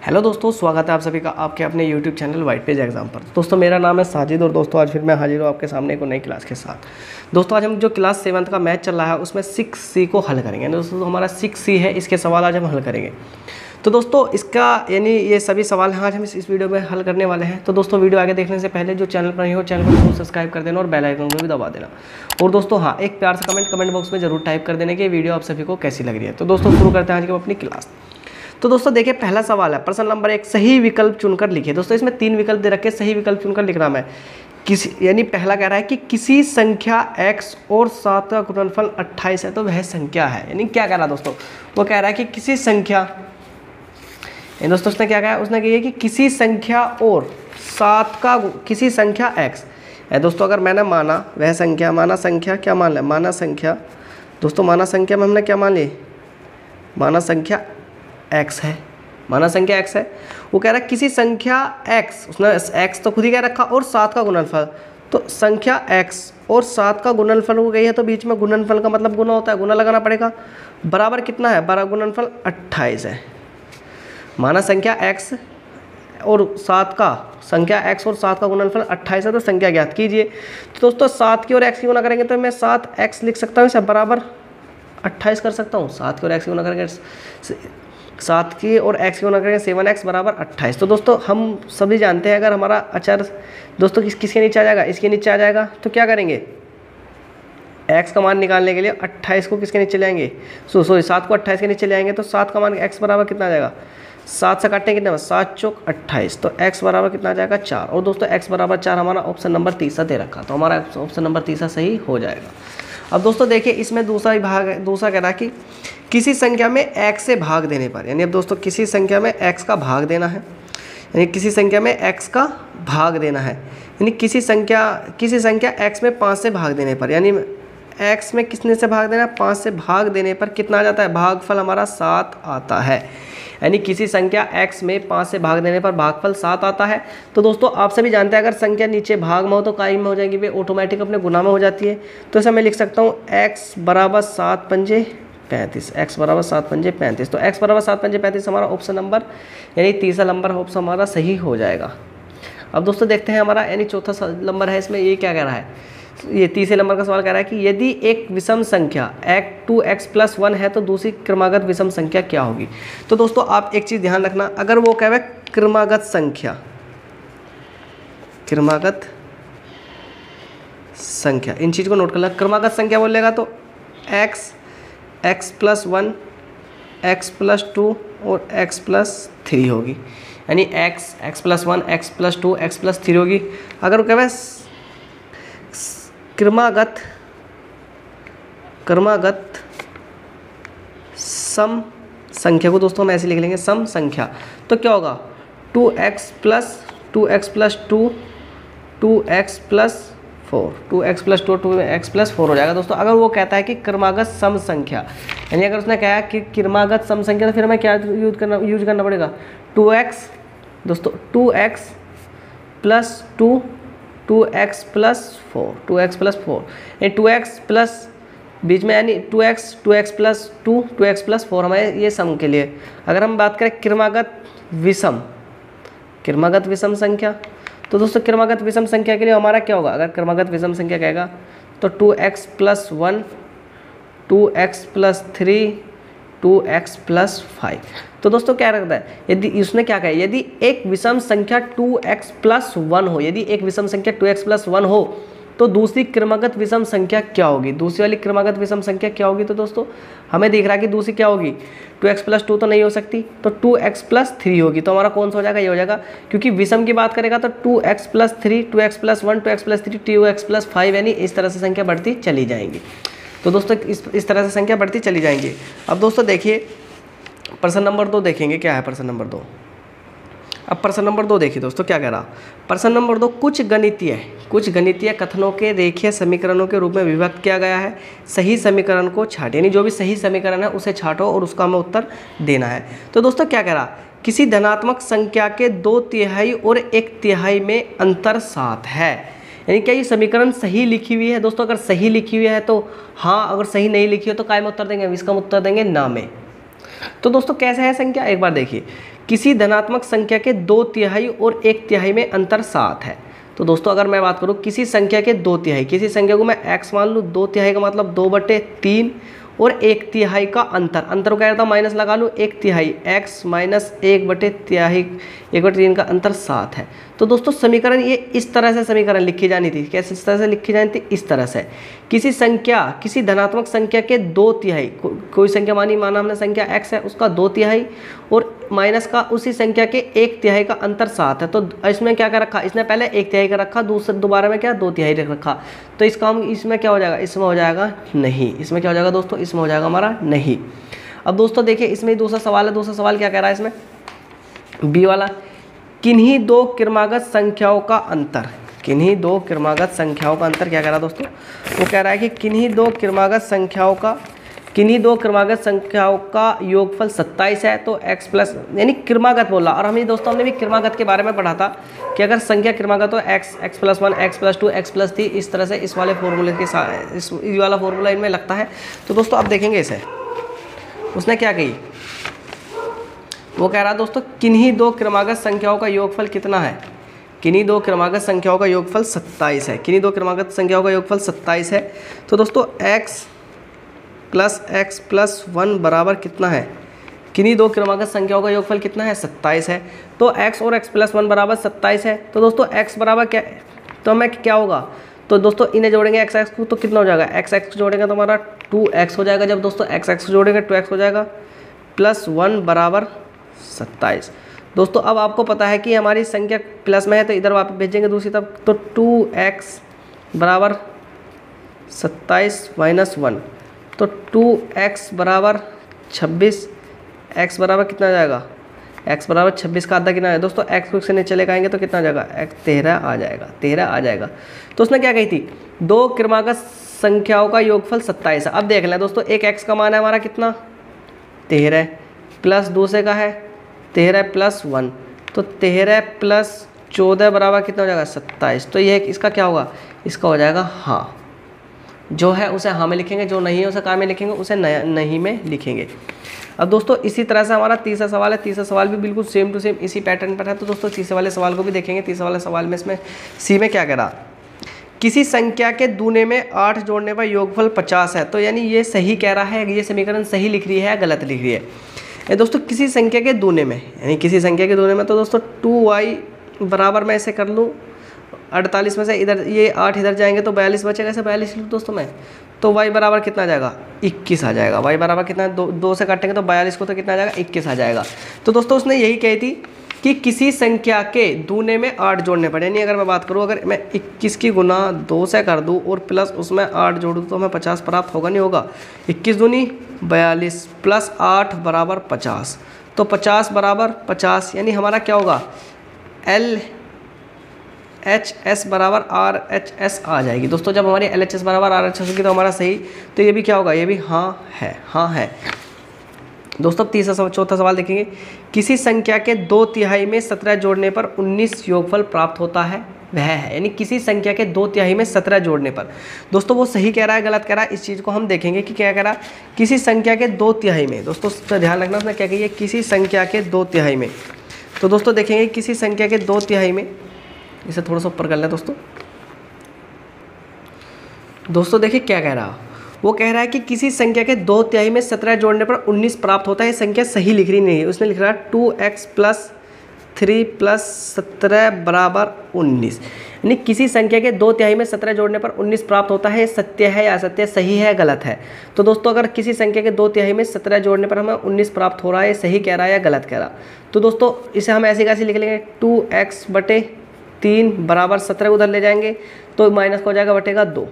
Hello दोस्तों, स्वागत है आप सभी का आपके अपने YouTube channel white page exam पर। दोस्तों मेरा नाम है साजिद और दोस्तों आज फिर मैं हाजिर हूँ आपके सामने एक नई क्लास के साथ। दोस्तों आज हम जो क्लास 7th का मैथ चल रहा है उसमें 6C को हल करेंगे। दोस्तों तो हमारा 6C है, इसके सवाल आज हम हल करेंगे। तो दोस्तों इसका यानी ये सभी सवाल हैं आज हम इस वीडियो में हल करने वाले हैं। तो दोस्तों वीडियो आगे देखने से पहले जो चैनल पर नहीं हो चैनल को सब्सक्राइब कर देना और बेल आइकन को भी दबा देना। और दोस्तों हाँ, एक प्यार से कमेंट बॉक्स में जरूर टाइप कर देने की वीडियो आप सभी को कैसी लग रही है। तो दोस्तों शुरू करते हैं आज की अपनी क्लास। तो दोस्तों देखिए पहला सवाल है, प्रश्न नंबर 1, सही विकल्प चुनकर लिखिए। दोस्तों इसमें 3 विकल्प दे रखे, सही विकल्प चुनकर लिख रहा मैं। यानी पहला कह रहा है कि किसी संख्या x और 7 का गुणनफल 28 है तो वह संख्या है। यानी क्या कह रहा है दोस्तों, वो कह रहा है कि किसी संख्या, दोस्तों उसने क्या कहा, उसने कहा कि किसी संख्या और 7 का किसी संख्या x है। दोस्तों अगर मैंने माना वह संख्या, माना संख्या क्या मान लिया, माना संख्या। दोस्तों माना संख्या में हमने क्या मान ली, माना संख्या x है, माना संख्या x है। वो कह रहा है किसी संख्या x, उसने x तो खुद ही कह रखा, और 7 का गुणनफल। तो संख्या x और 7 का गुणनफल हो गई है, तो बीच में गुणनफल का मतलब गुना होता है, गुना लगाना पड़ेगा। बराबर कितना है, बराबर गुणनफल 28 है। माना संख्या x और 7 का, संख्या x और 7 का गुणनफल 28 है, तो संख्या ज्ञात कीजिए। तो दोस्तों 7 की और x की गुना करेंगे तो मैं 7x लिख सकता हूँ, इसे बराबर 28 कर सकता हूँ। 7 की और x की गुना करेंगे, 7 की और x की गुना करेंगे 7x बराबर 28। तो दोस्तों हम सभी जानते हैं अगर हमारा अचर दोस्तों किसके नीचे आ जाएगा, इसके नीचे आ जाएगा, तो क्या करेंगे, x का मान निकालने के लिए 28 को किसके नीचे ले आएंगे, सॉरी 7 को 28 के नीचे ले आएंगे। तो 7 का मान x बराबर कितना आ जाएगा, 7 से काटने कितना, 7 चौक 28, तो x बराबर कितना आ जाएगा 4। और दोस्तों x बराबर 4 हमारा ऑप्शन नंबर 3 दे रखा, तो हमारा ऑप्शन नंबर 3 सही हो जाएगा। अब दोस्तों देखिए इसमें दूसरा भाग है, दूसरा कह रहा है कि किसी संख्या में x से भाग देने पर, यानी अब दोस्तों किसी संख्या में x का भाग देना है, यानी किसी संख्या में x का भाग देना है, यानी किसी संख्या x में 5 से भाग देने पर, यानी x में कितने से भाग देना है, 5 से भाग देने पर कितना आ जाता है, भागफल हमारा 7 आता है। यानी किसी संख्या x में 5 से भाग देने पर भागफल 7 आता है। तो दोस्तों आप सभी जानते हैं अगर संख्या नीचे भाग में हो तो काई में हो जाएगी, वे ऑटोमेटिक अपने गुना में हो जाती है। तो ऐसा मैं लिख सकता हूँ x बराबर 7 पंजे 35, x बराबर 7 पंजे 35। तो x बराबर 7 पंजे 35 हमारा ऑप्शन नंबर यानी तीसरा नंबर ऑप्शन हमारा सही हो जाएगा। अब दोस्तों देखते हैं हमारा यानी चौथा नंबर है, इसमें ये क्या कह रहा है, ये तीसरे नंबर का सवाल कह रहा है कि यदि एक विषम संख्या 2x + 1 है तो दूसरी क्रमागत विषम संख्या क्या होगी। तो दोस्तों आप एक चीज़ ध्यान रखना, अगर वो कहे क्रमागत संख्या, इन चीज़ को नोट कर लेना। क्रमागत संख्या बोलेगा तो x + 1 x + 2 और x + 3 होगी, यानी x + 1 x + 2 x + 3 होगी। अगर वो कहे क्रमागत सम संख्या को दोस्तों हम ऐसे लिख लेंगे, सम संख्या, तो क्या होगा 2x + 2 2x + 4 2x + 2 2x + 4 हो जाएगा। दोस्तों अगर वो कहता है कि क्रमागत सम संख्या, यानी अगर उसने कहा कि क्रमागत सम संख्या, तो फिर हमें क्या यूज करना पड़ेगा, 2x दोस्तों 2x + 2 2x + 4 2x + 4, यानी 2x प्लस बीच में, यानी 2x + 2 2x + 4 हमारे ये सम के लिए। अगर हम बात करें क्रमागत विषम संख्या, तो दोस्तों क्रमागत विषम संख्या के लिए हमारा क्या होगा, अगर क्रमागत विषम संख्या कहेगा तो 2x + 1 2x + 3 2x + 5। तो दोस्तों क्या रखता है, यदि उसने क्या कहा, यदि एक विषम संख्या 2x + 1 हो, यदि एक विषम संख्या 2x + 1 हो तो दूसरी क्रमागत विषम संख्या क्या होगी, दूसरी वाली क्रमागत विषम संख्या क्या होगी। तो दोस्तों हमें दिख रहा है कि दूसरी क्या होगी, 2x + 2 तो नहीं हो सकती, तो 2x + 3 होगी। तो हमारा कौन सा हो जाएगा, ये हो जाएगा, क्योंकि विषम की बात करेगा तो 2x + 3 2x + 1 2x + 3 2x + 5, यानी इस तरह से संख्या बढ़ती चली जाएंगी। तो दोस्तों इस तरह से संख्या बढ़ती चली जाएंगी। अब दोस्तों देखिए प्रश्न नंबर 2 देखेंगे क्या है, प्रश्न नंबर 2। अब प्रश्न नंबर 2 देखिए दोस्तों क्या कह रहा, प्रश्न नंबर 2, कुछ गणितीय कथनों के रेखीय समीकरणों के रूप में विभक्त किया गया है, सही समीकरण को छांटे, यानी जो भी सही समीकरण है उसे छांटो और उसका हमें उत्तर देना है। तो दोस्तों क्या कह रहा, किसी धनात्मक संख्या के 2/3 और 1/3 में अंतर 7 है, यानी क्या ये समीकरण सही लिखी हुई है। दोस्तों अगर सही लिखी हुई है तो हाँ, अगर सही नहीं लिखी हो तो काय में उत्तर देंगे, इसका उत्तर देंगे ना में। तो दोस्तों कैसे है संख्या, एक बार देखिए, किसी धनात्मक संख्या के 2/3 और 1/3 में अंतर 7 है। तो दोस्तों अगर मैं बात करूँ किसी संख्या के 2/3, किसी संख्या को मैं x मान लूँ, 2/3 का मतलब 2/3 और 1/3 का अंतर को क्या करता हूँ माइनस लगा लूँ, 1/3 x माइनस 1/3 का अंतर 7 है। तो दोस्तों समीकरण ये इस तरह से समीकरण लिखी जानी थी। कैसे इस तरह से लिखी जानी थी? इस तरह से किसी धनात्मक संख्या के 2/3, कोई संख्या माना हमने संख्या x है, उसका 2/3 और माइनस का उसी संख्या के 1/3 का अंतर 7 है। तो इसमें क्या रखा, इसने पहले 1/3 का रखा, दोबारा में क्या 2/3 रखा। तो इस काम इसमें क्या हो जाएगा, इसमें हो जाएगा नहीं। इसमें क्या हो जाएगा दोस्तों, इसमें हो जाएगा हमारा नहीं। अब दोस्तों देखिए इसमें दूसरा सवाल है। दूसरा सवाल क्या कह रहा है इसमें, बी वाला, किन्हीं दो क्रमागत संख्याओं का अंतर। किन्हीं दो क्रमागत संख्याओं का अंतर क्या कह रहा है दोस्तों, वो कह रहा है कि किन्हीं दो क्रमागत संख्याओं का योगफल 27 है। तो x प्लस यानी क्रमागत बोला, और हमने भी क्रमागत के बारे में पढ़ा था कि अगर संख्या क्रमागत हो x plus 1, x plus 2, x plus 3, इस तरह से इस वाले फॉर्मूले के साथ इस वाला फॉर्मूला इनमें लगता है। तो दोस्तों अब देखेंगे इसे, उसने क्या कही, वो कह रहा है दोस्तों किन्हीं दो क्रमागत संख्याओं का योगफल कितना है। किन्हीं दो क्रमागत संख्याओं का योगफल 27 है। किन्हीं दो क्रमागत संख्याओं का योगफल 27 है। तो दोस्तों x प्लस 1 बराबर कितना है, किन्हीं दो क्रमागत संख्याओं का योगफल कितना है, 27 है। तो x और x प्लस 1 बराबर 27 है। तो दोस्तों x बराबर क्या, तो हमें क्या होगा, तो दोस्तों इन्हें जोड़ेंगे x को, तो कितना हो जाएगा, x जोड़ेंगे तो हमारा 2x हो जाएगा। जब दोस्तों x जोड़ेंगे 2x हो जाएगा, प्लस 1 बराबर 27। दोस्तों अब आपको पता है कि हमारी संख्या प्लस में है तो इधर वापस भेजेंगे दूसरी तरफ, तो 2x बराबर 27 माइनस 1, तो 2x बराबर 26। x बराबर कितना आ जाएगा, x बराबर 26 का आधा कितना है दोस्तों, x को से नीचे लेकर आएंगे तो कितना आ जाएगा, x 13 आ जाएगा, 13 आ जाएगा। तो उसने क्या कही थी, दो क्रमागत संख्याओं का योगफल 27 है। अब देख लें दोस्तों, एक x का मान है हमारा कितना 13 प्लस दूसरे का है 13 प्लस 1, तो 13 प्लस 14 बराबर कितना हो जाएगा 27। तो ये इसका क्या होगा, इसका हो जाएगा हाँ। जो है उसे हाँ में लिखेंगे, जो नहीं है उसे क्या में लिखेंगे, उसे नहीं में लिखेंगे। अब दोस्तों इसी तरह से हमारा तीसरा सवाल है। तीसरा सवाल भी बिल्कुल सेम टू सेम इसी पैटर्न पर है। तो दोस्तों तीसरे वाले सवाल को भी देखेंगे। तीसरे वाले सवाल में इसमें सी में क्या कह रहा, किसी संख्या के दूने में 8 जोड़ने पर योगफल 50 है। तो यानी ये सही कह रहा है, ये समीकरण सही लिख रही है या गलत लिख रही है दोस्तों। किसी संख्या के दूने में, यानी किसी संख्या के दूने में, तो दोस्तों 2y बराबर मैं ऐसे कर लूँ 48 में से इधर ये 8 इधर जाएंगे तो 42 बचेगा, ऐसे 42 लूँ दोस्तों मैं, तो y बराबर कितना आ जाएगा 21 आ जाएगा। y बराबर कितना, दो से काटेंगे तो 42 को तो कितना आ जाएगा 21 आ जाएगा। तो दोस्तों उसने यही कही थी कि किसी संख्या के दूने में 8 जोड़ने पड़े। यानी अगर मैं बात करूँ, अगर मैं 21 की गुना 2 से कर दूँ और प्लस उसमें 8 जोड़ूँ तो हमें 50 प्राप्त होगा नहीं होगा। 21 दूनी 42 प्लस 8 बराबर 50, तो 50 बराबर 50, यानी हमारा क्या होगा LHS बराबर RHS आ जाएगी दोस्तों। जब हमारी LHS बराबर RHS होगी तो हमारा सही, तो ये भी क्या होगा, ये भी हाँ है, हाँ है दोस्तों। अब चौथा सवाल देखेंगे, किसी संख्या के 2/3 में 17 जोड़ने पर 19 योगफल प्राप्त होता है, वह है। यानी किसी संख्या के 2/3 में 17 जोड़ने पर, दोस्तों वो सही कह रहा है गलत कह रहा है, इस चीज़ को हम देखेंगे कि क्या कह रहा है। किसी संख्या के 2/3 में, दोस्तों ध्यान रखना उसने क्या कही है, किसी संख्या के 2/3 में। तो दोस्तों देखेंगे किसी संख्या के 2/3 में, इसे थोड़ा सा ऊपर कर लें दोस्तों देखिए क्या कह रहा है, वो कह रहा है कि किसी संख्या के 2/3 में 17 जोड़ने पर 19 प्राप्त होता है। ये संख्या सही लिख रही नहीं है, उसने लिख रहा है 2x प्लस 3 प्लस 17 बराबर 19। यानी किसी संख्या के 2/3 में 17 जोड़ने पर 19 प्राप्त होता है। सत्य है या असत्य, सही है गलत है। तो दोस्तों अगर किसी संख्या के 2/3 में 17 जोड़ने पर हमें 19 प्राप्त हो रहा है, सही कह रहा है या गलत कह रहा। तो दोस्तों इसे हम ऐसे कैसे लिख लेंगे, 2x/3 बराबर 17 उधर ले जाएंगे तो माइनस का हो जाएगा बटेगा 2,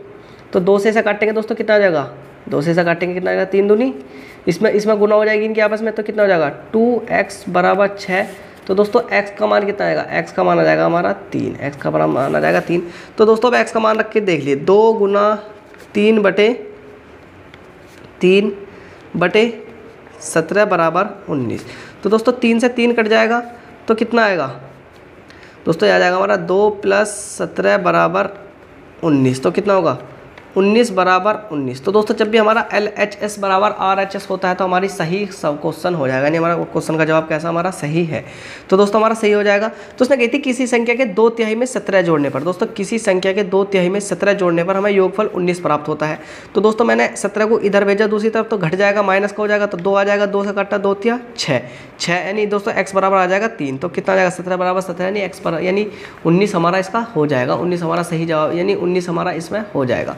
तो 2 से इसे काटेंगे दोस्तों कितना आ जाएगा, 2 से इसे काटेंगे कितना आएगा 3 दूनी, इसमें गुना हो जाएगी इनके आपस में, तो कितना हो जाएगा 2x बराबर 6। तो दोस्तों x का मान कितना आएगा, x का मान आ जाएगा हमारा 3, x का मान आ जाएगा 3। तो दोस्तों अब x का मान रख के देख लिए, 2 गुना 3/17 बराबर 19। तो दोस्तों 3 से 3 कट जाएगा तो कितना आएगा दोस्तों, आ जाएगा हमारा 2 + 17 बराबर 19। तो कितना होगा 19 बराबर 19। तो दोस्तों जब भी हमारा LHS बराबर RHS होता है तो हमारी सही सब क्वेश्चन हो जाएगा, यानी हमारा क्वेश्चन का जवाब कैसा हमारा सही है। तो दोस्तों हमारा सही हो जाएगा। तो उसने कही थी किसी संख्या के 2/3 में 17 जोड़ने पर, दोस्तों किसी संख्या के 2/3 में 17 जोड़ने पर हमें योगफल 19 प्राप्त होता है। तो दोस्तों मैंने 17 को इधर भेजा दूसरी तरफ, तो घट जाएगा, माइनस का हो जाएगा, तो 2 आ जाएगा, 2 से कटा 2 तिया 6, यानी दोस्तों x बराबर आ जाएगा 3। तो कितना आ जाएगा 17 बराबर 17 यानी x पर यानी 19 हमारा इसका हो जाएगा। 19 हमारा सही जवाब, यानी 19 हमारा इसमें हो जाएगा।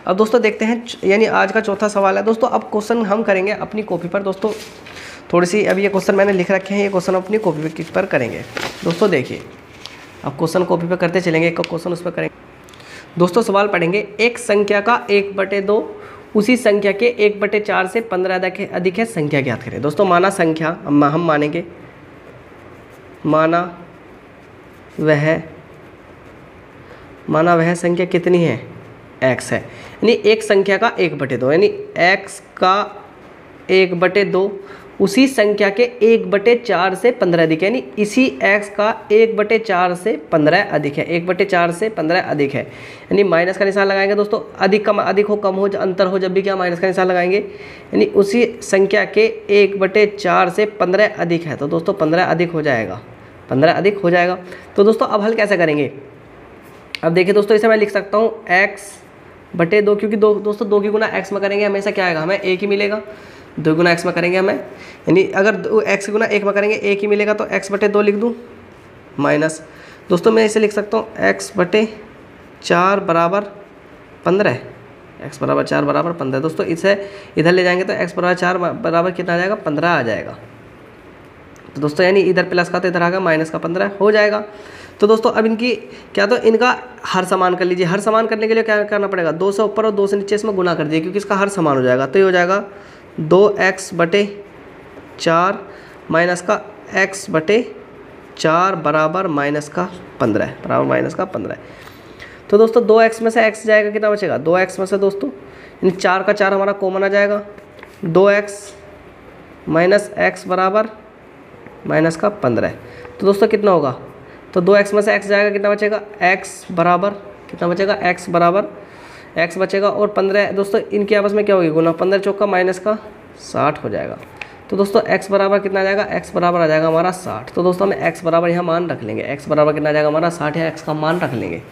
अब दोस्तों देखते हैं, यानी आज का चौथा सवाल है दोस्तों। अब क्वेश्चन हम करेंगे अपनी कॉपी पर दोस्तों, थोड़ी सी अब ये क्वेश्चन मैंने लिख रखे हैं, ये क्वेश्चन अपनी कॉपी पर करेंगे दोस्तों। देखिए अब क्वेश्चन कॉपी पर करते चलेंगे, एक क्वेश्चन उस पर करेंगे दोस्तों। सवाल पढ़ेंगे, एक संख्या का 1/2 उसी संख्या के 1/4 से 15 अधिक है, संख्या ज्ञात करें। दोस्तों माना संख्या हम मानेंगे, माना वह संख्या कितनी है, x है, यानी एक संख्या का 1/2, यानी x का 1/2 उसी संख्या के 1/4 से 15 अधिक है, यानी इसी x का 1/4 से 15 अधिक है, 1/4 से 15 अधिक है, यानी माइनस का निशान लगाएंगे दोस्तों। अधिक कम, अधिक हो कम हो अंतर हो, जब भी क्या माइनस का निशान लगाएंगे, यानी उसी संख्या के 1/4 से 15 अधिक है, तो दोस्तों 15 अधिक हो जाएगा, 15 अधिक हो जाएगा। तो दोस्तों अब हल कैसे करेंगे, अब देखिए दोस्तों इसे मैं लिख सकता हूँ x/2, क्योंकि दोस्तों 2 की गुना x में करेंगे हमेशा क्या आएगा, हमें 1 ही मिलेगा। 2 गुना x में करेंगे हमें, यानी अगर x गुना 1 में करेंगे 1 ही मिलेगा, तो x/2 लिख दूँ माइनस, दोस्तों मैं इसे लिख सकता हूँ x/4 बराबर 15, x बराबर 4 बराबर 15। दोस्तों इसे इधर ले जाएंगे तो x बराबर 4 बराबर कितना आ जाएगा, 15 आ जाएगा। तो दोस्तों यानी इधर प्लस का तो इधर आ गया माइनस का 15 हो जाएगा। तो दोस्तों अब इनकी क्या, तो इनका हर समान कर लीजिए। हर समान करने के लिए क्या करना पड़ेगा, 2 से ऊपर और 2 से नीचे इसमें गुना कर दिए, क्योंकि इसका हर समान हो जाएगा। तो ये हो जाएगा 2x/4 माइनस का x/4 बराबर माइनस का 15 बराबर माइनस का 15। तो दोस्तों 2x में से x जाएगा, कितना बचेगा, 2x में से दोस्तों यानी 4 का 4 हमारा कॉमन आ जाएगा, 2x माइनस x बराबर माइनस का 15। तो दोस्तों कितना होगा, तो 2x में से x जाएगा, कितना बचेगा, x बराबर कितना बचेगा, x बराबर x बचेगा और 15 दोस्तों इनकी आपस में क्या होगी, गुना, 15 चौका माइनस का 60 हो जाएगा। तो दोस्तों x बराबर कितना आ जाएगा, x बराबर आ जाएगा हमारा 60। तो दोस्तों हमें x बराबर यहाँ मान रख लेंगे, x बराबर कितना आ जाएगा हमारा 60 है, x का मान रख लेंगे।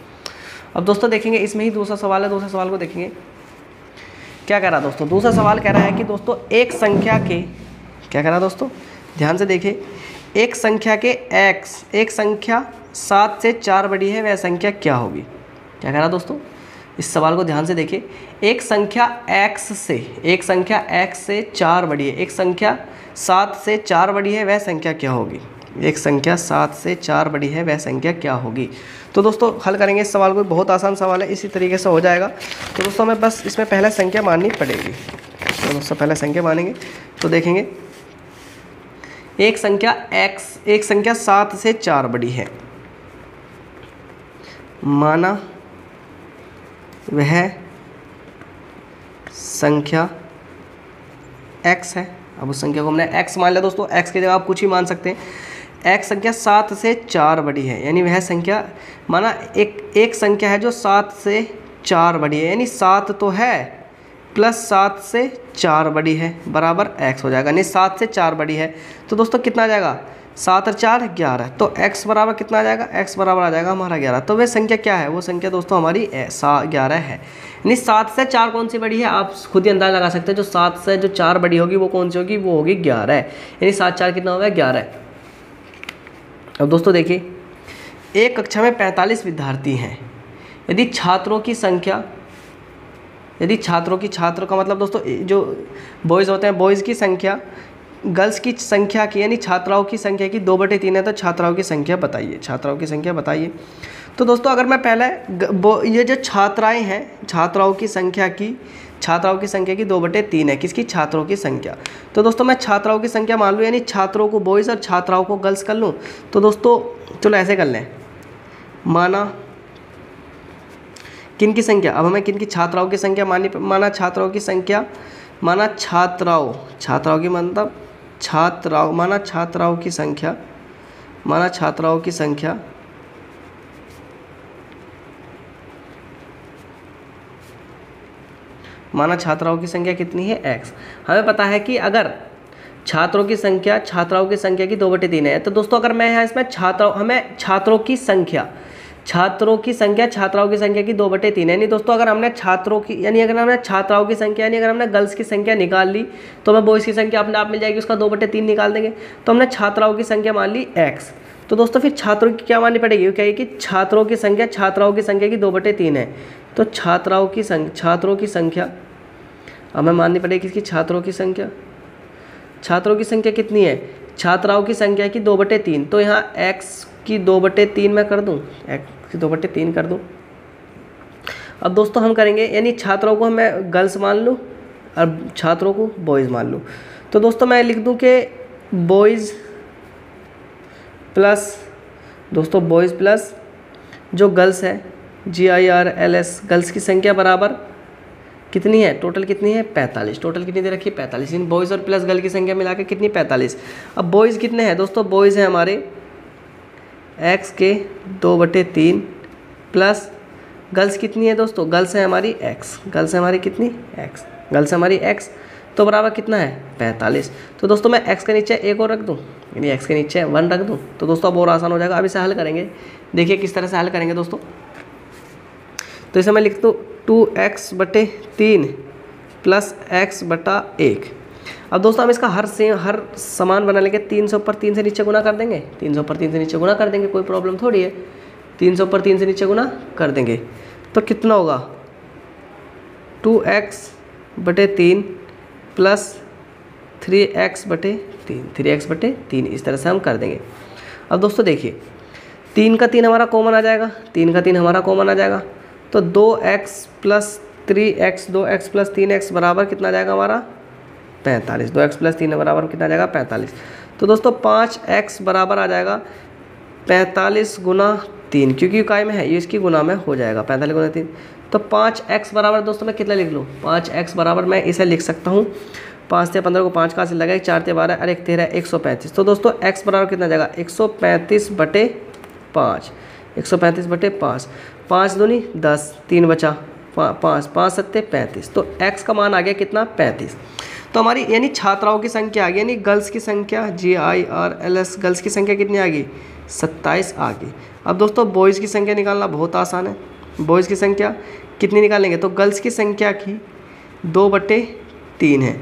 अब दोस्तों देखेंगे इसमें ही दूसरा सवाल है, दूसरे सवाल को देखेंगे क्या कह रहा है दोस्तों। दूसरा सवाल कह रहा है कि दोस्तों एक संख्या के, क्या कह रहा है दोस्तों, ध्यान से देखिए, एक संख्या के x, एक संख्या 7 से 4 बड़ी है, वह संख्या क्या होगी। क्या कह रहा दोस्तों, इस सवाल को ध्यान से देखिए। एक संख्या x से 4 बड़ी है, एक संख्या 7 से 4 बड़ी है, वह संख्या क्या होगी। एक संख्या 7 से 4 बड़ी है, वह संख्या क्या होगी। तो दोस्तों हल करेंगे इस सवाल को, बहुत आसान सवाल है, इसी तरीके से हो जाएगा। तो दोस्तों हमें बस इसमें पहले संख्या माननी पड़ेगी। तो दोस्तों पहले संख्या मानेंगे तो देखेंगे, एक संख्या x, एक संख्या 7 से 4 बड़ी है, माना वह संख्या x है। अब उस संख्या को हमने x मान लिया दोस्तों, x की जगह आप कुछ ही मान सकते हैं। x संख्या 7 से 4 बड़ी है, यानी वह संख्या, माना एक संख्या है जो 7 से 4 बड़ी है, यानी 7 तो है प्लस 7 से 4 बड़ी है बराबर x हो जाएगा, यानी 7 से 4 बड़ी है। तो दोस्तों कितना आ जाएगा, 7 और 4 11, तो x बराबर कितना आ जाएगा, x बराबर आ जाएगा हमारा 11। तो वह संख्या क्या है, वो संख्या दोस्तों हमारी 11 है, यानी 7 से 4 कौन सी बड़ी है, आप खुद ही अंदाज़ा लगा सकते हैं। जो 7 से जो 4 बड़ी होगी वो कौन सी होगी, वो होगी 11, यानी 7 4 कितना होगा, 11। अब दोस्तों देखिए, एक कक्षा में 45 विद्यार्थी हैं, यदि छात्रों की संख्या, छात्रों का मतलब दोस्तों जो बॉयज़ होते हैं, बॉयज़ की संख्या गर्ल्स की संख्या की, यानी छात्राओं की संख्या की 2/3 है, तो छात्राओं की संख्या बताइए, छात्राओं की संख्या बताइए। तो दोस्तों अगर मैं पहले ये जो छात्राएं हैं, छात्राओं की संख्या की 2/3 है, किसकी, छात्रों की संख्या। तो दोस्तों मैं छात्राओं की संख्या मान लूँ, यानी छात्रों को बॉयज़ और छात्राओं को गर्ल्स कर लूँ। तो दोस्तों चलो ऐसे कर लें, माना किन की संख्या, अब हमें किन की, छात्राओं की संख्या माना छात्राओं की संख्या, माना छात्राओं की मतलब माना छात्राओं की संख्या, माना छात्राओं की संख्या कितनी है x। हमें पता है कि अगर छात्राओं की संख्या की 2/3 है, तो दोस्तों अगर मैं यहाँ इसमें हमें छात्राओं की संख्या छात्राओं की संख्या की 2/3 है। यानी दोस्तों अगर हमने छात्राओं की संख्या अगर हमने गर्ल्स की संख्या निकाल ली तो हमें बॉयज़ की संख्या अपने आप मिल जाएगी, उसका 2/3 निकाल देंगे। तो हमने छात्राओं की संख्या मान ली x, तो दोस्तों फिर छात्रों की क्या माननी पड़ेगी, वो कहेगी कि छात्राओं की संख्या की 2/3 है। तो छात्रों की संख्या हमें माननी पड़ेगी किसकी, छात्रों की संख्या कितनी है, छात्राओं की संख्या की 2/3। तो यहाँ x की 2/3 मैं कर दूँ, x की 2/3 कर दूँ। अब दोस्तों हम करेंगे, यानी छात्राओं को मैं गर्ल्स मान लूँ और छात्रों को बॉयज़ मान लूँ। तो दोस्तों मैं लिख दूँ कि बॉयज़ प्लस जो गर्ल्स है GIRLS, गर्ल्स की संख्या बराबर कितनी है, टोटल कितनी है 45। टोटल कितनी दे रखी है 45। इन बॉयज़ और प्लस गर्ल की संख्या मिला के कितनी 45। अब बॉयज़ कितने हैं दोस्तों, बॉयज़ हैं हमारे x के 2/3 प्लस गर्ल्स कितनी है दोस्तों, गर्ल्स है हमारी x, गर्ल्स है हमारी कितनी x, गर्ल्स है हमारी x, तो बराबर कितना है 45। तो दोस्तों मैं x के नीचे एक और रख दूँ, यानी x के नीचे 1 रख दूँ, तो दोस्तों अब और आसान हो जाएगा। अब इसे हल करेंगे, देखिए किस तरह से हल करेंगे दोस्तों। तो इसे मैं लिख दूँ 2x/3 प्लस x/1। अब दोस्तों हम इसका हर समान बना लेंगे, 300 पर 3 से नीचे गुना कर देंगे, 300 पर 3 से नीचे गुना कर देंगे, कोई प्रॉब्लम थोड़ी है। 300 पर 3 से नीचे गुना कर देंगे तो कितना होगा 2x/3 प्लस 3x/3 इस तरह से हम कर देंगे। अब दोस्तों देखिए 3 का 3 हमारा कॉमन आ जाएगा, 3 का 3 हमारा कॉमन आ जाएगा, तो 2x प्लस 3x बराबर कितना आ जाएगा हमारा 45। 2x प्लस 3 बराबर कितना आ जाएगा 45। तो दोस्तों 5x बराबर आ जाएगा 45 गुना 3, क्योंकि काय में है ये इसकी गुना में हो जाएगा 45 गुना 3। तो 5x बराबर दोस्तों मैं कितना लिख लूँ, 5x बराबर मैं इसे लिख सकता हूँ 5 से 15 को 5 कहाँ से लगाए, 4 से 12 और 1 13 135। तो दोस्तों x बराबर कितना आ जाएगा 135/5, 135/5, 5 दूनी 10, 3 बचा 5, 5 7 35। तो x का मान आ गया कितना 35। तो हमारी यानी छात्राओं की संख्या आ गई, यानी गर्ल्स की संख्या GIRLS, गर्ल्स की संख्या कितनी आ गई 27 आ गई। अब दोस्तों बॉयज़ की संख्या निकालना बहुत आसान है। बॉयज़ की संख्या कितनी निकालेंगे, तो गर्ल्स की संख्या की 2/3 है,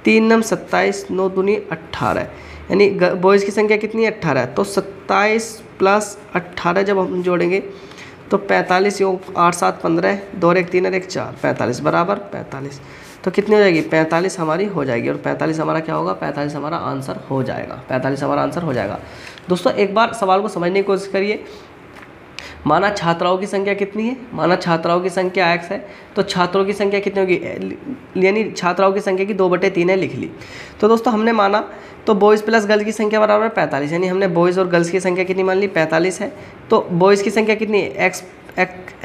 3 9 27, 9 दूनी 18, यानी बॉयज़ की संख्या कितनी है 18 है। तो 27 प्लस 18 जब हम जोड़ेंगे तो 45 योग 8 7 15, 2 और 1 3 और 1 4, 45 बराबर 45। तो कितनी हो जाएगी 45 हमारी हो जाएगी, और 45 हमारा क्या होगा 45 हमारा आंसर हो जाएगा, 45 हमारा आंसर हो जाएगा। दोस्तों एक बार सवाल को समझने की कोशिश करिए। माना छात्राओं की संख्या कितनी है, माना छात्राओं की संख्या x है, तो छात्रों की संख्या कितनी होगी, यानी छात्राओं की संख्या की 2/3 है लिख ली। तो दोस्तों हमने माना तो बॉयज़ प्लस गर्ल्स की संख्या बराबर 45, यानी हमने बॉयज़ और गर्ल्स की संख्या कितनी मान ली 45 है। तो बॉयज़ की संख्या कितनी है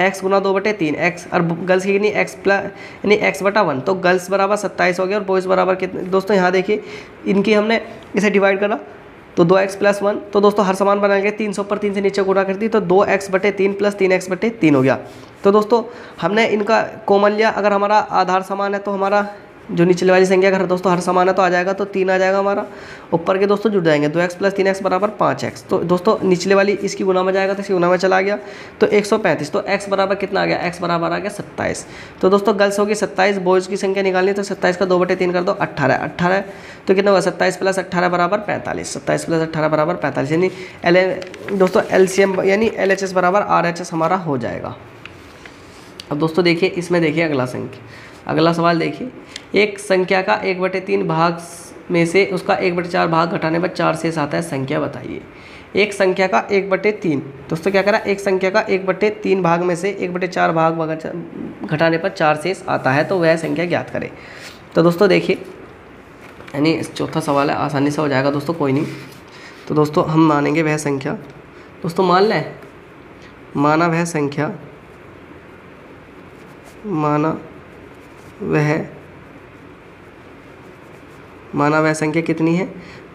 x गुना 2/3 x, और गर्ल्स की कितनी x प्लस यानी x/1। तो गर्ल्स बराबर 27 हो गया और बॉयज़ बराबर कितने, दोस्तों यहाँ देखिए इनकी हमने इसे डिवाइड करा तो 2x प्लस 1। तो दोस्तों हर समान बना के 300 पर 3 से नीचे गुणा कर दी, तो 2x/3 प्लस 3x/3 हो गया। तो दोस्तों हमने इनका कॉमन लिया, अगर हमारा आधार समान है तो हमारा जो निचले वाली संख्या अगर दोस्तों हर समान है तो आ जाएगा, तो 3 आ जाएगा हमारा, ऊपर के दोस्तों जुड़ जाएंगे 2x प्लस 3x बराबर 5x। तो दोस्तों निचले वाली इसकी गुना में जाएगा तो इसकी गुना में चला गया तो 135। तो x बराबर कितना आ गया, x बराबर आ गया 27। तो दोस्तों गर्ल्स होगी 27, बॉयज़ की संख्या निकालनी तो 27 का 2/3 कर दो 18 तो कितना होगा 27 प्लस 18 बराबर 45, 27 प्लस 18 बराबर 45, यानी दोस्तों LCM यानी LHS बराबर RHS हमारा हो जाएगा। अब दोस्तों देखिए इसमें देखिए अगला सवाल देखिए, एक संख्या का 1/3 भाग में से उसका 1/4 भाग घटाने पर 4 शेष आता है, संख्या बताइए। एक संख्या का 1/3 दोस्तों क्या करा, एक संख्या का 1/3 भाग में से 1/4 भाग घटाने पर 4 शेष आता है, तो वह संख्या ज्ञात करें। तो दोस्तों देखिए यानी चौथा सवाल है, आसानी से हो जाएगा दोस्तों, कोई नहीं। तो दोस्तों हम मानेंगे वह संख्या, दोस्तों मान लें माना वह संख्या कितनी है,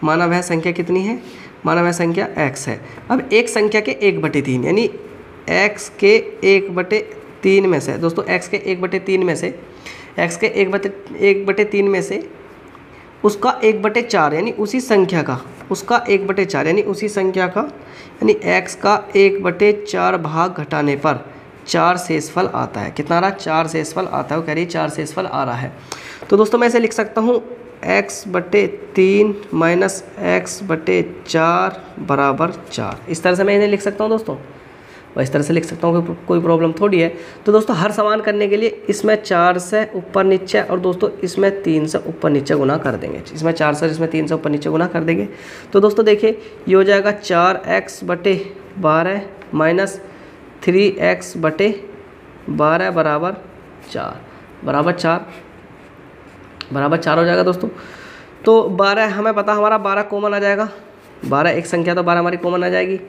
माना वह संख्या x है। अब एक संख्या के 1/3 यानी x के 1/3 में से दोस्तों x के 1/3 में से x के 1/3 में से उसका 1/4 यानी उसी संख्या का, उसका 1/4 यानी उसी संख्या का, यानी x का 1/4 भाग घटाने पर 4 शेषफल आता है। कितना आ रहा है? 4 शेषफल आता है। वो कह रही है 4 शेषफल आ रहा है। तो दोस्तों मैं इसे लिख सकता हूँ x/3 माइनस x/4 बराबर 4। इस तरह से मैं इन्हें लिख सकता हूँ दोस्तों, और इस तरह से लिख सकता हूँ, कोई प्रॉब्लम थोड़ी है। तो दोस्तों हर समान करने के लिए इसमें 4 से ऊपर नीचे और दोस्तों इसमें 3 से ऊपर नीचे गुना कर देंगे। इसमें 4 से, इसमें 3 से ऊपर नीचे गुना कर देंगे। तो दोस्तों देखिए ये हो जाएगा 4x/12 माइनस 3x/12 बराबर 4 हो जाएगा दोस्तों। तो 12 हमें पता, हमारा 12 कॉमन आ जाएगा। 12 एक संख्या, तो 12 हमारी कॉमन आ जाएगी।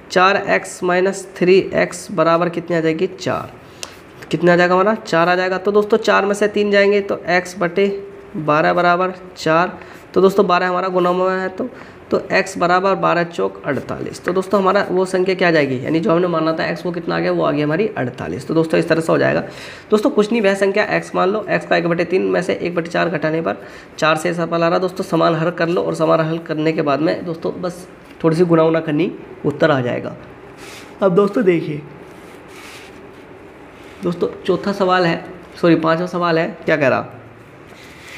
4x माइनस 3x बराबर कितनी आ जाएगी? 4। कितना आ जाएगा हमारा? 4 आ जाएगा। तो दोस्तों 4 में से 3 जाएंगे तो x/12 बराबर 4। तो दोस्तों 12 हमारा गुना में है, तो x बराबर 12 चौक 48। तो दोस्तों हमारा वो संख्या क्या आ जाएगी, यानी जो हमने माना था x वो कितना आ गया? वो आ गया हमारी 48। तो दोस्तों इस तरह से हो जाएगा। दोस्तों कुछ नहीं, वह संख्या x मान लो, x का 1/3 में से 1/4 घटाने पर 4 से सफल आ रहा। दोस्तों समान हल कर लो, और समान हल करने के बाद में दोस्तों बस थोड़ी सी गुणा करनी, उत्तर आ जाएगा। अब दोस्तों देखिए दोस्तों चौथा सवाल है, सॉरी 5वां सवाल है। क्या कह रहा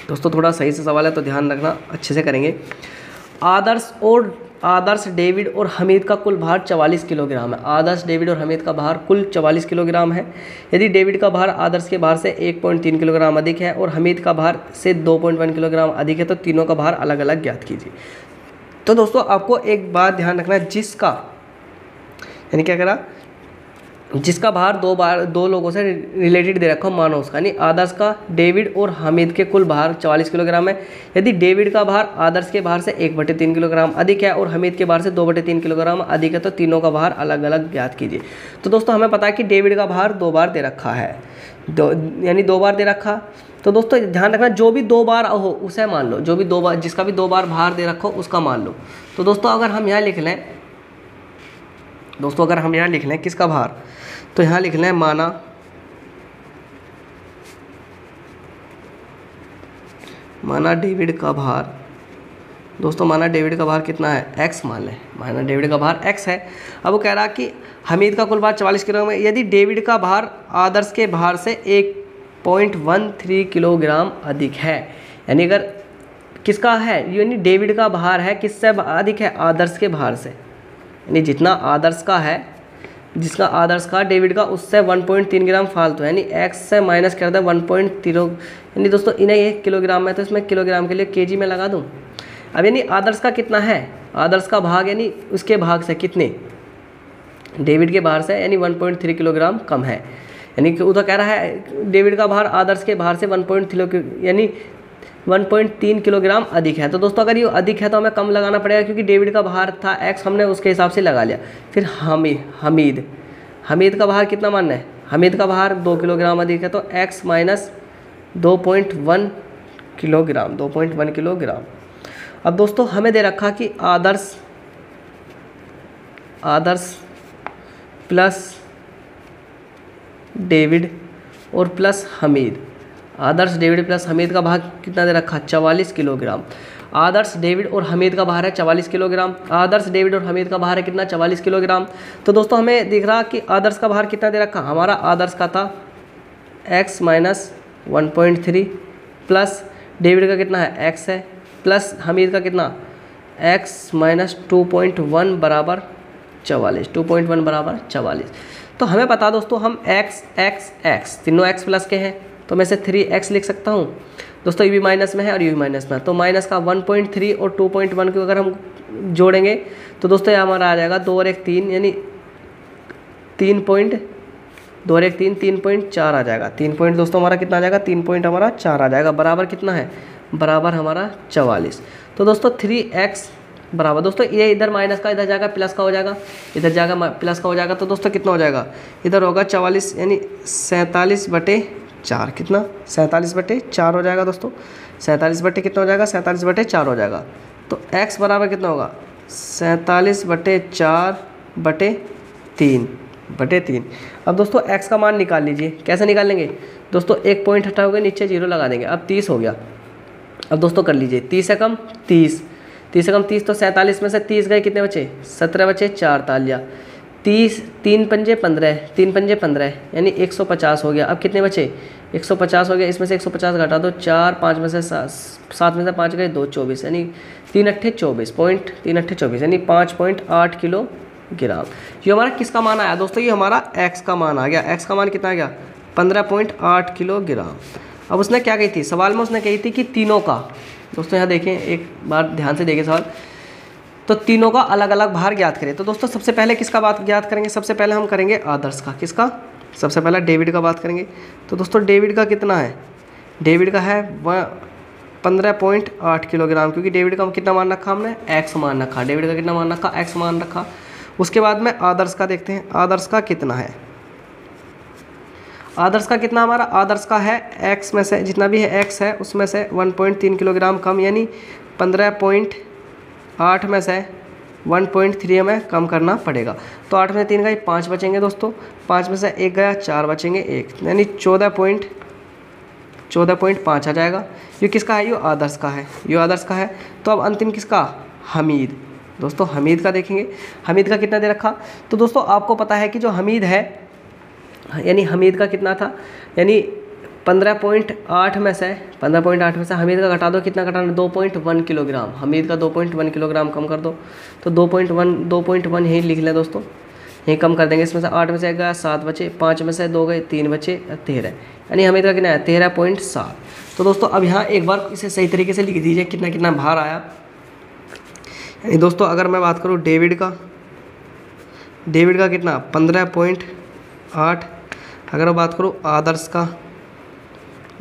दोस्तों? थोड़ा सही से सवाल है तो ध्यान रखना, अच्छे से करेंगे। आदर्श डेविड और हमीद का कुल भार 44 किलोग्राम है। आदर्श डेविड और हमीद का भार कुल 44 किलोग्राम है। यदि डेविड का भार आदर्श के भार से 1.3 किलोग्राम अधिक है और हमीद का भार से 2.1 किलोग्राम अधिक है, तो तीनों का भार अलग अलग ज्ञात कीजिए। तो दोस्तों आपको एक बात ध्यान रखना है, जिसका यानी क्या करा, जिसका भार दो लोगों से रिलेटेड दे रखा हो, मानो उसका, यानी आदर्श का डेविड और हमीद के कुल भार 44 किलोग्राम है। यदि डेविड का भार आदर्श के भार से 1/3 किलोग्राम अधिक है और हमीद के भार से 2/3 किलोग्राम अधिक है, तो तीनों का भार अलग अलग ज्ञात कीजिए। तो दोस्तों हमें पता है कि डेविड का भार 2 बार दे रखा है, यानी 2 बार दे रखा। तो दोस्तों ध्यान रखना, जो भी 2 बार हो उसे मान लो, जो भी 2 बार, जिसका भी 2 बार भार दे रखा हो उसका मान लो। तो दोस्तों अगर हम यहाँ लिख लें, किसका भार, तो यहाँ लिख लें माना डेविड का भार। दोस्तों माना डेविड का भार कितना है? x मान लें, माना डेविड का भार x है। अब वो कह रहा कि हमीद का कुल भार 44 किलोग्राम है। यदि डेविड का भार आदर्श के भार से 1.13 किलोग्राम अधिक है, यानी अगर किसका है, यानी डेविड का भार है किससे अधिक है? आदर्श के भार से, यानी जितना आदर्श का है, जिसका आदर्श का डेविड का उससे 1.3 ग्राम फालतू, यानी x से माइनस कर दे 1.0, यानी दोस्तों इन्हें 1 किलोग्राम में, तो इसमें किलोग्राम के लिए केजी में लगा दूं। अब यानी आदर्श का कितना है? आदर्श का भाग यानी उसके भाग से कितने, डेविड के भार से, यानी 1.3 किलोग्राम कम है। यानी कि उधर कह रहा है डेविड का भार आदर्श के भार से 1.3 किलोग्राम अधिक है। तो दोस्तों अगर ये अधिक है तो हमें कम लगाना पड़ेगा, क्योंकि डेविड का भार था x, हमने उसके हिसाब से लगा लिया। फिर हमीद का भार कितना मानना है? हमीद का भार 2 किलोग्राम अधिक है, तो x माइनस 2.1 किलोग्राम। अब दोस्तों हमें दे रखा कि आदर्श प्लस डेविड और प्लस हमीद, आदर्श डेविड प्लस हमीद का भाग कितना दे रखा? 44 किलोग्राम। आदर्श डेविड और हमीद का भार है 44 किलोग्राम। आदर्श डेविड और हमीद का भार है कितना? 44 किलोग्राम। तो दोस्तों हमें दिख रहा कि आदर्श का भार कितना दे रखा? हमारा आदर्श का था x माइनस 1.3 प्लस डेविड का कितना है? x है, प्लस हमीद का कितना? x माइनस 2.1 बराबर 44, 2.1 बराबर 44। तो हमें पता दोस्तों, हम x तीनों x प्लस के हैं, तो मैं से 3x लिख सकता हूँ। दोस्तों ये भी माइनस में है और ये भी माइनस में है, तो माइनस का 1.3 और 2.1 को अगर हम जोड़ेंगे तो दोस्तों ये हमारा आ जाएगा 2 और 1 3, यानी 2 और 1 3.4 आ जाएगा। 3 पॉइंट दोस्तों हमारा कितना आ जाएगा? 3 पॉइंट हमारा 4 आ जाएगा। बराबर कितना है? बराबर हमारा 44। तो दोस्तों 3x बराबर, दोस्तों ये इधर माइनस का इधर जाएगा, प्लस का हो जाएगा, इधर जाएगा प्लस का हो जाएगा। तो दोस्तों कितना हो जाएगा? इधर होगा 44, यानी 47/4। कितना? 47/4 हो जाएगा दोस्तों। 47 कितना हो जाएगा? 47/4 हो जाएगा। तो x बराबर कितना होगा? 47/4/3, बटे 3। अब दोस्तों x का मान निकाल लीजिए। कैसे निकालेंगे दोस्तों, एक पॉइंट हटाओगे, नीचे 0 लगा देंगे। अब 30 हो गया। अब दोस्तों कर लीजिए 30 से कम 30, 30 से कम 30 तो 47 में से 30 गए, कितने बचे 17 बचे, 4 तालियाँ, 30, 3 पंजे 15, 3 पंजे 15 यानी 150 हो गया। अब कितने बचे 150 हो गया, इसमें से 150 घटा दो, 4, 5 में से 7 में से 5 गए 2, 24 यानी 3 अट्ठे 24 पॉइंट 3 अट्ठे 24 यानी 5.8 किलोग्राम। ये हमारा किसका मान आया दोस्तों, ये हमारा x का मान आ गया। x का मान कितना आ गया 15.8 किलोग्राम। अब उसने क्या कही थी सवाल में, उसने कही थी कि तीनों का, दोस्तों यहाँ देखें एक बार ध्यान से देखें सवाल, तो तीनों का अलग अलग भार ज्ञात करें। तो दोस्तों सबसे पहले किसका बात ज्ञात करेंगे, सबसे पहले हम करेंगे आदर्श का। किसका, सबसे पहले डेविड का बात करेंगे। तो दोस्तों डेविड का कितना है, डेविड का है 15.8 किलोग्राम, क्योंकि डेविड का कितना मान रखा हमने, x मान रखा। डेविड का कितना मान रखा, x मान रखा। उसके बाद में आदर्श का देखते हैं, आदर्श का कितना है, आदर्श का कितना हमारा, आदर्श का है x में से जितना भी है x है उसमें से 1.3 किलोग्राम कम, यानी 15.8 में से 1.3 हमें कम करना पड़ेगा। तो 8 में से 3 गए 5 बचेंगे दोस्तों, 5 में से 1 गया 4 बचेंगे 1, यानी 14.5 आ जाएगा। ये किसका है, ये आदर्श का है, ये आदर्श का है। तो अब अंतिम किसका, हमीद। दोस्तों हमीद का देखेंगे, हमीद का कितना दे रखा। तो दोस्तों आपको पता है कि जो हमीद है, यानी हमीद का कितना था, यानी 15.8 में से हमीद का घटा दो, कितना घटाना 2.1 किलोग्राम। हमीद का 2.1 किलोग्राम कम कर दो, तो 2.1 यही लिख लें दोस्तों, यही कम कर देंगे। इसमें से 8 में से 1 गया 7 बचे, 5 में से 2 गए 3 बचे 13, यानी हमीद का कितना है 13.7। तो दोस्तों अब यहाँ एक बार इसे सही तरीके से लिख दीजिए कितना कितना भार आया। यानी दोस्तों अगर मैं बात करूँ डेविड का कितना 15.8, अगर मैं बात करूँ आदर्श का,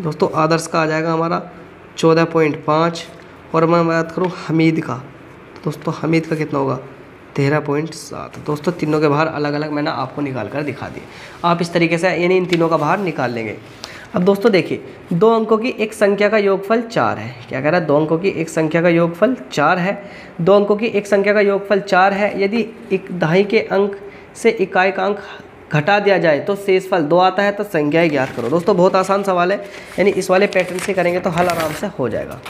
दोस्तों आदर्श का आ जाएगा हमारा 14.5, और मैं बात करूँ हमीद का, तो दोस्तों हमीद का कितना होगा 13.7। दोस्तों तीनों के भार अलग अलग मैंने आपको निकाल कर दिखा दिए। आप इस तरीके से यानी इन तीनों का भार निकाल लेंगे। अब दोस्तों देखिए 2 अंकों की एक संख्या का योगफल 4 है। क्या कह रहा है, 2 अंकों की एक संख्या का योगफल 4 है। 2 अंकों की एक संख्या का योगफल 4 है। यदि एक दहाई के अंक से इकाई का अंक घटा दिया जाए तो शेषफल 2 आता है, तो संख्याएं ज्ञात करो। दोस्तों बहुत आसान सवाल है, यानी इस वाले पैटर्न से करेंगे तो हल आराम से हो जाएगा।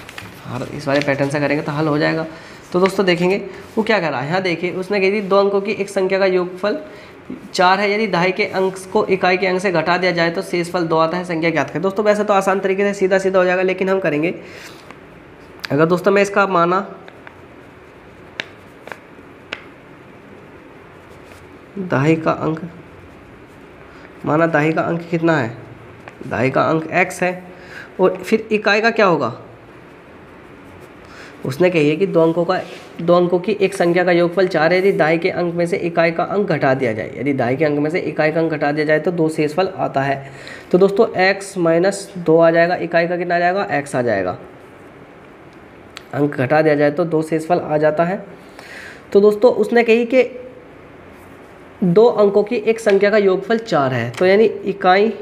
इस वाले पैटर्न से करेंगे तो हल हो जाएगा। तो दोस्तों देखेंगे वो क्या कह रहा है, यहाँ देखिए उसने कही थी 2 अंकों की एक संख्या का योगफल 4 है। यदि दहाई के अंक को इकाई के अंक से घटा दिया जाए तो शेषफल 2 आता है, संख्या ज्ञात करें। दोस्तों वैसे तो आसान तरीके से सीधा सीधा हो जाएगा, लेकिन हम करेंगे, अगर दोस्तों मैं इसका माना दहाई का अंक, माना दहाई का अंक कितना है, दहाई का अंक x है, और फिर इकाई का क्या होगा, उसने कही है कि 2 अंकों की एक संख्या का योगफल 4 है। यदि दहाई के अंक में से इकाई का अंक घटा दिया जाए, यदि दहाई के अंक में से इकाई का अंक घटा दिया जाए तो 2 शेषफल आता है। तो दोस्तों x माइनस 2 आ जाएगा, इकाई का कितना आ जाएगा x आ जाएगा, अंक घटा दिया जाए तो 2 शेषफल आ जाता है। तो दोस्तों उसने कही कि 2 अंकों की एक संख्या का योगफल 4 है, तो यानी इकाई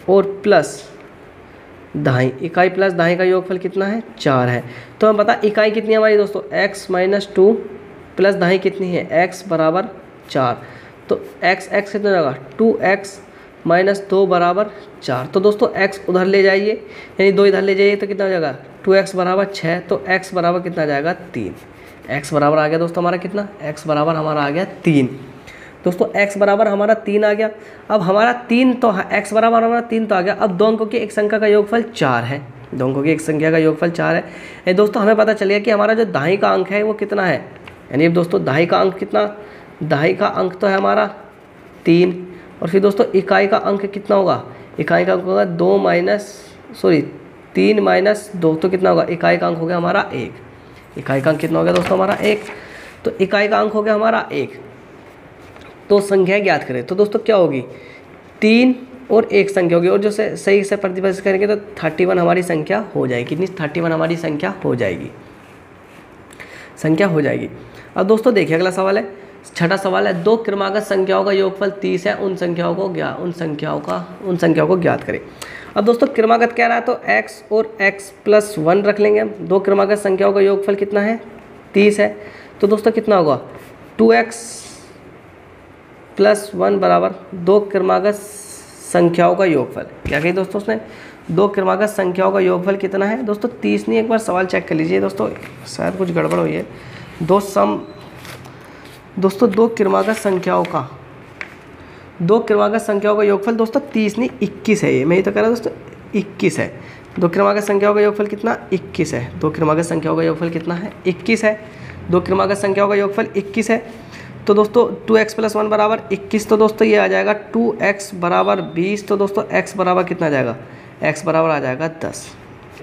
और प्लस दहाई, इकाई प्लस दहाई का योगफल कितना है 4 है। तो हम बता इकाई कितनी है हमारी दोस्तों x माइनस 2 प्लस दहाई कितनी है x बराबर 4, तो x कितना होगा 2x माइनस 2 बराबर 4। तो दोस्तों x उधर ले जाइए, यानी 2 इधर ले जाइए तो कितना हो जाएगा 2x बराबर 6, तो x बराबर कितना आ जाएगा 3। x बराबर आ गया दोस्तों हमारा कितना, x बराबर हमारा आ गया 3। दोस्तों x बराबर हमारा 3 आ गया। अब हमारा 3 तो x बराबर हमारा 3 तो आ गया। अब 2 अंकों की एक संख्या का योगफल 4 है, 2 अंकों की एक संख्या का योगफल 4 है। दोस्तों हमें पता चल गया कि हमारा जो दहाई का अंक है वो कितना है, यानी दोस्तों दहाई का अंक कितना, दहाई का अंक तो है हमारा 3, और फिर दोस्तों इकाई का अंक कितना होगा, इकाई का अंक होगा 3 माइनस 2, तो कितना होगा, इकाई का अंक हो गया हमारा 1, इकाई का अंक कितना हो गया दोस्तों हमारा 1, तो इकाई का अंक हो गया हमारा 1। तो संख्या ज्ञात करें, तो दोस्तों क्या होगी 3 और 1 संख्या होगी, और जो सही से प्रतिस्थापित करेंगे तो 31 हमारी संख्या हो जाएगी। कितनी 31 हमारी संख्या हो जाएगी, संख्या। अब दोस्तों देखिए अगला सवाल है, छठा सवाल है, 2 क्रमागत संख्याओं का योगफल 30 है, उन संख्याओं को ज्ञात करें। अब दोस्तों क्रमागत कह रहा है तो x और x प्लस 1 रख लेंगे हम। 2 क्रमागत संख्याओं का योगफल कितना है 30 है, तो दोस्तों कितना होगा 2x प्लस 1 बराबर 2 क्रमागत संख्याओं का योगफल। क्या कही दोस्तों उसने? 2 क्रमागत संख्याओं का योगफल कितना है दोस्तों? 30 नहीं, एक बार सवाल चेक कर लीजिए दोस्तों, शायद कुछ गड़बड़ हुई है। दोस्तों 2 क्रमागत संख्याओं का योगफल दोस्तों 30 नहीं 21 है। ये मैं ही तो कह रहा दोस्तों 21 है। 2 क्रमागत संख्याओं का योगफल कितना? 21 है। 2 क्रमागत संख्याओं का योगफल कितना है? 21 है। 2 क्रमागत संख्याओं का योगफल 21 है। तो दोस्तों 2x + 1 बराबर 21। तो दोस्तों ये आ जाएगा 2x बराबर 20। तो दोस्तों x बराबर कितना आ जाएगा? x बराबर आ जाएगा 10।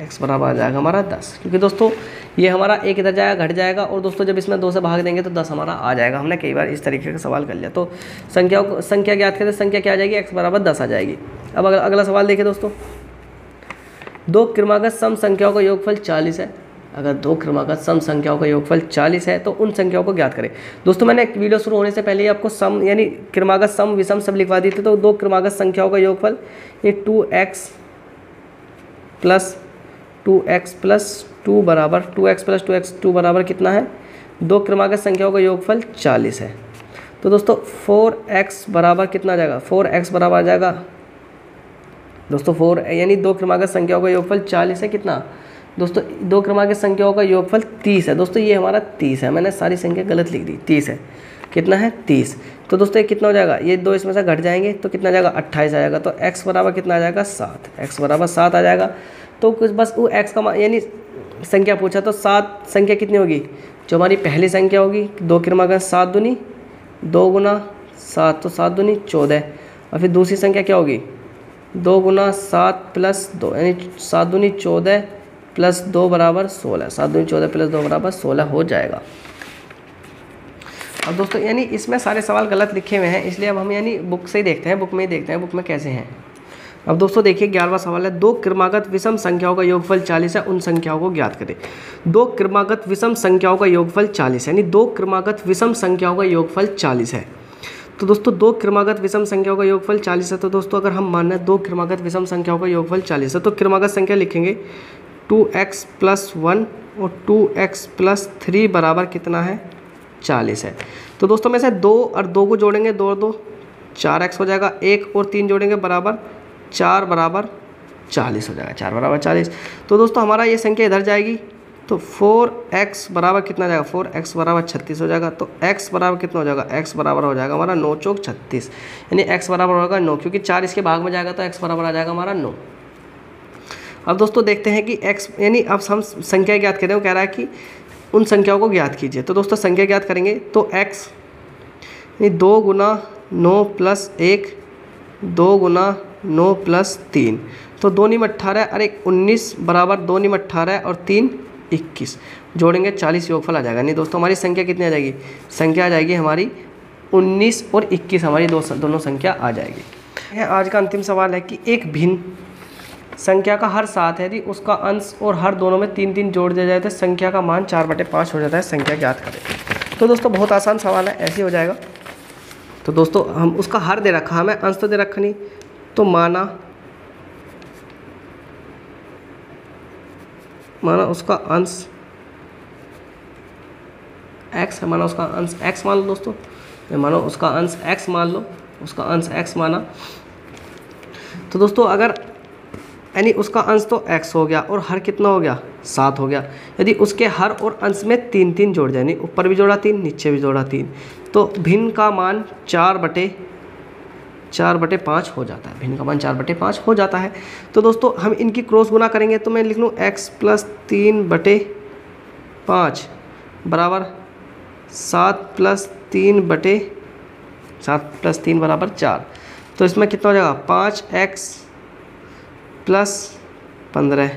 x बराबर आ जाएगा हमारा 10, क्योंकि दोस्तों ये हमारा एक इधर जाएगा, घट जाएगा, और दोस्तों जब इसमें 2 से भाग देंगे तो 10 हमारा आ जाएगा। हमने कई बार इस तरीके का सवाल कर लिया। तो संख्या ज्ञात करें, संख्या क्या आ जाएगी? x बराबर 10 आ जाएगी। अब अगला सवाल देखिए दोस्तों, 2 क्रमागत सम संख्याओं का योगफल 40 है। अगर 2 क्रमागत सम संख्याओं का योगफल 40 है तो उन संख्याओं को ज्ञात करें। दोस्तों मैंने एक वीडियो शुरू होने से पहले ही आपको सम यानी क्रमागत सम विषम सब लिखवा दी थी। तो 2 क्रमागत संख्याओं का योगफल ये 2x + 2 बराबर 2x + 2 बराबर कितना है? 2 क्रमागत संख्याओं का योगफल 40 है। तो दोस्तों 4x बराबर कितना आ जाएगा? 4x बराबर आ जाएगा दोस्तों 4 यानी 2 क्रमागत संख्याओं का योगफल 40 है। कितना दोस्तों? 2 क्रमागत संख्याओं का योगफल 30 है। दोस्तों ये हमारा 30 है, मैंने सारी संख्या गलत लिख दी, 30 है। कितना है? 30। तो दोस्तों ये कितना हो जाएगा? ये 2 इसमें से घट जाएंगे तो कितना आ जाएगा? 28 आ जाएगा। तो x बराबर कितना आ जाएगा? 7। x बराबर 7 आ जाएगा। तो कुछ बस वो x का यानी संख्या पूछा, तो 7 संख्या कितनी होगी? जो हमारी पहली संख्या होगी 2 क्रमागत 7 दूनी 2 गुना 7, तो 7 दूनी 14। और फिर दूसरी संख्या क्या होगी? 2 गुना 7 + 2 यानी 7 दूनी 14 + 2 बराबर 16। 7 दूनी 14 + 2 बराबर 16 हो जाएगा। अब दोस्तों यानी इसमें सारे सवाल गलत लिखे हुए हैं, इसलिए अब हम यानी बुक से ही देखते हैं, बुक में ही देखते हैं बुक में कैसे हैं। अब दोस्तों देखिए 11वां सवाल है, 2 क्रमागत विषम संख्याओं का योगफल 40 है, उन संख्याओं को ज्ञात करें। 2 क्रमागत विषम संख्याओं का योगफल 40 है, यानी 2 क्रमागत विषम संख्याओं का योगफल 40 है। तो दोस्तों 2 क्रमागत विषम संख्याओं का योगफल 40 है। तो दोस्तों अगर हम मान लें 2 क्रमागत विषम संख्याओं का योगफल 40 है, तो क्रमागत संख्या लिखेंगे 2x + 1 और 2x + 3 बराबर कितना है? 40 है। तो दोस्तों में से 2 और 2 को जोड़ेंगे, 2 और 2 4x हो जाएगा, 1 और 3 जोड़ेंगे बराबर 4 बराबर 40 हो जाएगा, 4 बराबर 40। तो दोस्तों हमारा ये संख्या इधर जाएगी, तो 4x बराबर कितना जाएगा? 4x बराबर 36 हो जाएगा। तो x बराबर कितना हो जाएगा? x बराबर हो जाएगा हमारा 9 चौक 36, यानी x बराबर होगा 9, क्योंकि 4 इसके भाग में जाएगा तो x बराबर आ जाएगा हमारा 9। अब दोस्तों देखते हैं कि x यानी अब हम संख्या ज्ञात करें, वो कह रहा है कि उन संख्याओं को ज्ञात कीजिए। तो दोस्तों संख्या ज्ञात करेंगे तो x यानी 2 गुना 9 + 1 2 गुना 9 + 3, तो 2 × 18 और 1 19 बराबर 2 × 18 और 3 21, जोड़ेंगे 40 योगफल आ जाएगा। नहीं दोस्तों हमारी संख्या कितनी आ जाएगी? संख्या आ जाएगी हमारी 19 और 21, हमारी दोनों संख्या आ जाएगी। आज का अंतिम सवाल है कि एक भिन्न संख्या का हर 7 है, यदि उसका अंश और हर दोनों में 3 3 जोड़ दिया जाए तो संख्या का मान 4/5 हो जाता है, संख्या ज्ञात करें। तो दोस्तों बहुत आसान सवाल है, ऐसे हो जाएगा। तो दोस्तों हम उसका हर दे रखा, हमें अंश तो दे रखा नहीं, तो माना उसका अंश x है, माना उसका अंश x मान लो दोस्तों, मानो उसका अंश x मान लो, उसका अंश x माना। तो दोस्तों अगर यानी उसका अंश तो x हो गया और हर कितना हो गया? 7 हो गया। यदि उसके हर और अंश में 3 3 जोड़ जाए, यानी ऊपर भी जोड़ा 3 नीचे भी जोड़ा 3, तो भिन्न का मान 4/5 हो जाता है, भिन्न का मान 4/5 हो जाता है। तो दोस्तों हम इनकी क्रॉस गुना करेंगे, तो मैं लिख लूँ x + 3/5 बराबर 7 + 3 बराबर 4। तो इसमें कितना हो जाएगा? 5x + 15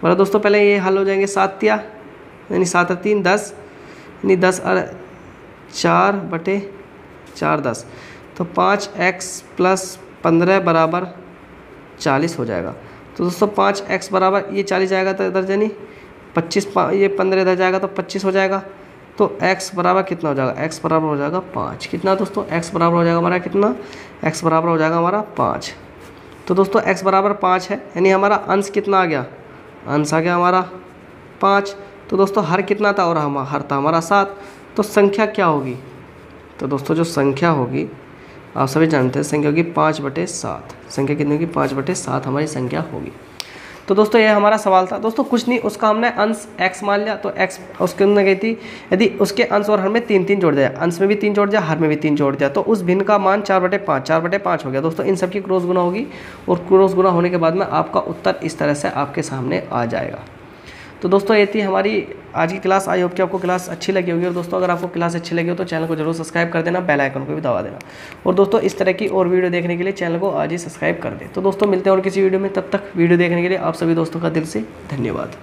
बराबर दोस्तों पहले ये हल हो जाएंगे, 7 यानी 7 और 3 10, यानी 10 और 4/4 10, तो 5x + 15 बराबर 40 हो जाएगा। तो दोस्तों 5x बराबर ये 40 जाएगा तो इधर यानी 25, ये 15 इधर जाएगा तो 25 हो जाएगा। तो x बराबर कितना हो जाएगा? x बराबर हो जाएगा 5। कितना दोस्तों? x बराबर हो जाएगा हमारा कितना? x बराबर हो जाएगा हमारा 5। तो दोस्तों x बराबर 5 है, यानी हमारा अंश कितना आ गया? अंश आ गया हमारा 5। तो दोस्तों हर कितना था? और हर था हमारा 7। तो संख्या क्या होगी? तो दोस्तों जो संख्या होगी आप सभी जानते हैं संख्या होगी 5/7। संख्या कितनी होगी? 5/7 हमारी संख्या होगी। तो दोस्तों ये हमारा सवाल था। दोस्तों कुछ नहीं, उसका हमने अंश x मान लिया, तो x उसके अंदर गई थी, यदि उसके अंश और हर में 3 जोड़ दिया, अंश में भी 3 जोड़ दिया, हर में भी 3 जोड़ दिया, तो उस भिन्न का मान 4/5 हो गया। दोस्तों इन सब की क्रॉस गुना होगी और क्रॉस गुना होने के बाद में आपका उत्तर इस तरह से आपके सामने आ जाएगा। तो दोस्तों ये थी हमारी आज की क्लास। आई होप कि आपको क्लास अच्छी लगी होगी। और दोस्तों अगर आपको क्लास अच्छी लगी हो तो चैनल को जरूर सब्सक्राइब कर देना, बेल आइकन को भी दबा देना। और दोस्तों इस तरह की और वीडियो देखने के लिए चैनल को आज ही सब्सक्राइब कर दें। तो दोस्तों मिलते हैं और किसी वीडियो में, तब तक वीडियो देखने के लिए आप सभी दोस्तों का दिल से धन्यवाद।